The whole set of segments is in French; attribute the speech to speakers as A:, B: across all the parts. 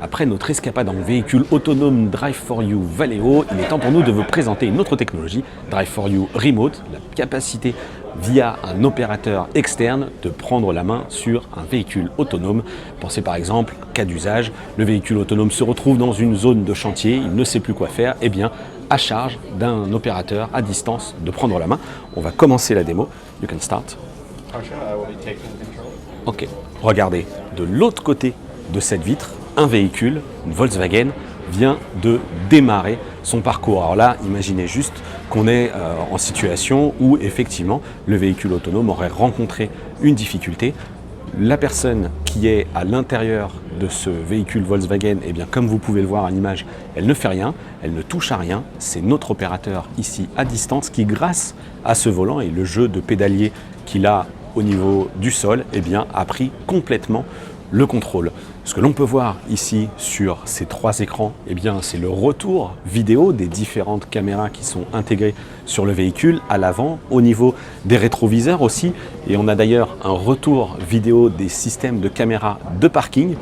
A: Après notre escapade en véhicule autonome Drive4You Valeo, il est temps pour nous de vous présenter une autre technologie, Drive4You Remote, la capacité via un opérateur externe de prendre la main sur un véhicule autonome. Pensez par exemple, cas d'usage, le véhicule autonome se retrouve dans une zone de chantier, il ne sait plus quoi faire, et bien à charge d'un opérateur à distance de prendre la main. On va commencer la démo. You can start. Ok, regardez, de l'autre côté de cette vitre, un véhicule, une Volkswagen, vient de démarrer son parcours. Alors là, imaginez juste qu'on est en situation où effectivement le véhicule autonome aurait rencontré une difficulté. La personne qui est à l'intérieur de ce véhicule Volkswagen, eh bien, comme vous pouvez le voir à l'image, elle ne fait rien, elle ne touche à rien. C'est notre opérateur ici à distance qui, grâce à ce volant et le jeu de pédalier qu'il a au niveau du sol, eh bien, a pris complètement le contrôle. Ce que l'on peut voir ici sur ces trois écrans, eh bien, c'est le retour vidéo des différentes caméras qui sont intégrées sur le véhicule à l'avant, au niveau des rétroviseurs aussi. Et on a d'ailleurs un retour vidéo des systèmes de caméras de parking.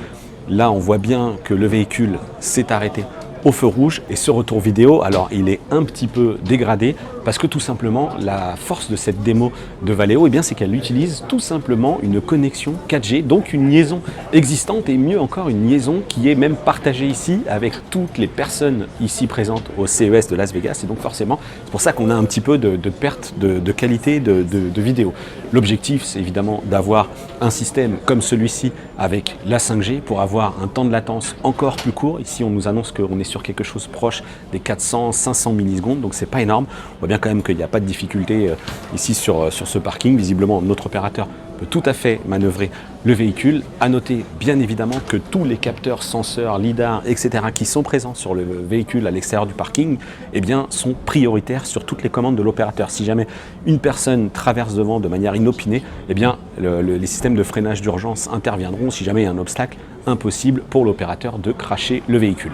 A: Là, on voit bien que le véhicule s'est arrêté au feu rouge et ce retour vidéo, alors il est un petit peu dégradé parce que tout simplement la force de cette démo de Valeo, eh bien, c'est qu'elle utilise tout simplement une connexion 4G, donc une liaison existante et mieux encore une liaison qui est même partagée ici avec toutes les personnes ici présentes au CES de Las Vegas et donc forcément c'est pour ça qu'on a un petit peu de perte de qualité de vidéo. L'objectif c'est évidemment d'avoir un système comme celui-ci avec la 5G pour avoir un temps de latence encore plus court. Ici on nous annonce qu'on est sur quelque chose proche des 400-500 millisecondes, donc c'est pas énorme. On voit bien quand même qu'il n'y a pas de difficulté ici sur ce parking. Visiblement, notre opérateur peut tout à fait manœuvrer le véhicule. À noter bien évidemment que tous les capteurs, senseurs, lidar, etc. qui sont présents sur le véhicule à l'extérieur du parking, eh bien, sont prioritaires sur toutes les commandes de l'opérateur. Si jamais une personne traverse devant de manière inopinée, eh bien, les systèmes de freinage d'urgence interviendront si jamais il y a un obstacle impossible pour l'opérateur de crasher le véhicule.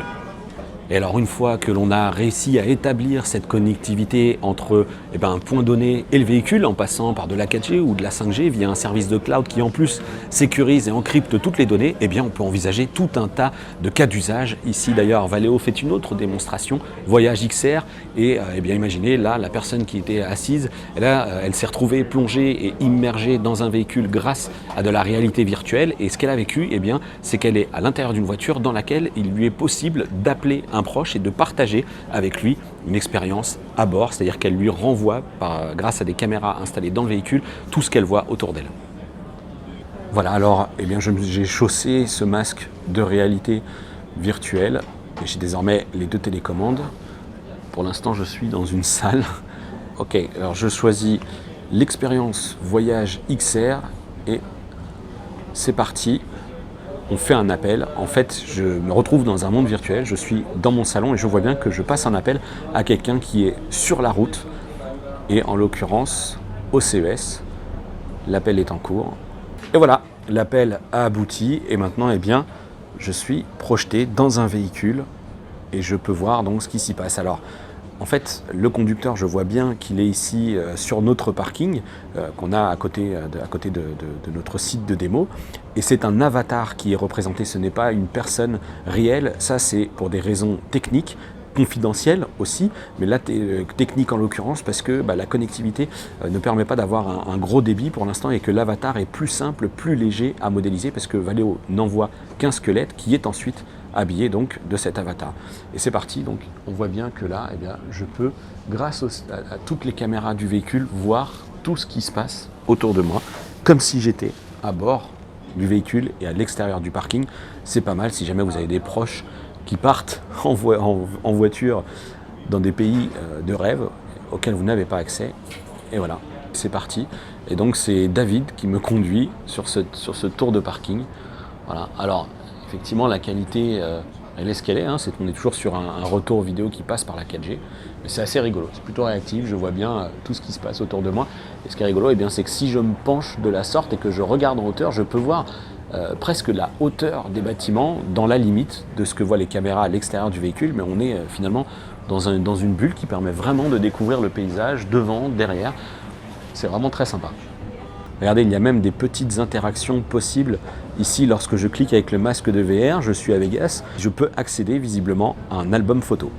A: Et alors une fois que l'on a réussi à établir cette connectivité entre un point donné et le véhicule en passant par de la 4G ou de la 5G via un service de cloud qui en plus sécurise et encrypte toutes les données, eh bien on peut envisager tout un tas de cas d'usage. Ici d'ailleurs Valeo fait une autre démonstration, Voyage XR, et bien imaginez là la personne qui était assise, elle s'est retrouvée plongée et immergée dans un véhicule grâce à de la réalité virtuelle et ce qu'elle a vécu, eh bien c'est qu'elle est à l'intérieur d'une voiture dans laquelle il lui est possible d'appeler un proche et de partager avec lui une expérience à bord, c'est-à-dire qu'elle lui renvoie, grâce à des caméras installées dans le véhicule, tout ce qu'elle voit autour d'elle. Voilà, alors j'ai chaussé ce masque de réalité virtuelle et j'ai désormais les deux télécommandes. Pour l'instant, je suis dans une salle. Ok, alors je choisis l'expérience Voyage XR et c'est parti. On fait un appel. En fait, je me retrouve dans un monde virtuel. Je suis dans mon salon et je vois bien que je passe un appel à quelqu'un qui est sur la route et en l'occurrence au CES. L'appel est en cours. Et voilà, l'appel a abouti et maintenant, je suis projeté dans un véhicule et je peux voir donc ce qui s'y passe. Alors, en fait, le conducteur, je vois bien qu'il est ici sur notre parking qu'on a à côté de notre site de démo. Et c'est un avatar qui est représenté, ce n'est pas une personne réelle. Ça, c'est pour des raisons techniques, confidentielles aussi, mais là, technique en l'occurrence, parce que la connectivité ne permet pas d'avoir un gros débit pour l'instant et que l'avatar est plus simple, plus léger à modéliser, parce que Valeo n'envoie qu'un squelette qui est ensuite habillé donc de cet avatar. Et c'est parti, donc on voit bien que là, je peux, grâce à toutes les caméras du véhicule, voir tout ce qui se passe autour de moi, comme si j'étais à bord du véhicule et à l'extérieur du parking. C'est pas mal si jamais vous avez des proches qui partent en voiture dans des pays de rêve auxquels vous n'avez pas accès. Et voilà, c'est parti. Et donc c'est David qui me conduit sur ce tour de parking. Voilà, alors effectivement, la qualité, elle est ce qu'elle est, c'est qu'on est toujours sur un retour vidéo qui passe par la 4G, mais c'est assez rigolo, c'est plutôt réactif, je vois bien tout ce qui se passe autour de moi. Et ce qui est rigolo, c'est que si je me penche de la sorte et que je regarde en hauteur, je peux voir presque la hauteur des bâtiments dans la limite de ce que voient les caméras à l'extérieur du véhicule, mais on est finalement dans une bulle qui permet vraiment de découvrir le paysage devant, derrière. C'est vraiment très sympa. Regardez, il y a même des petites interactions possibles. Ici, lorsque je clique avec le masque de VR, je suis à Vegas, je peux accéder visiblement à un album photo.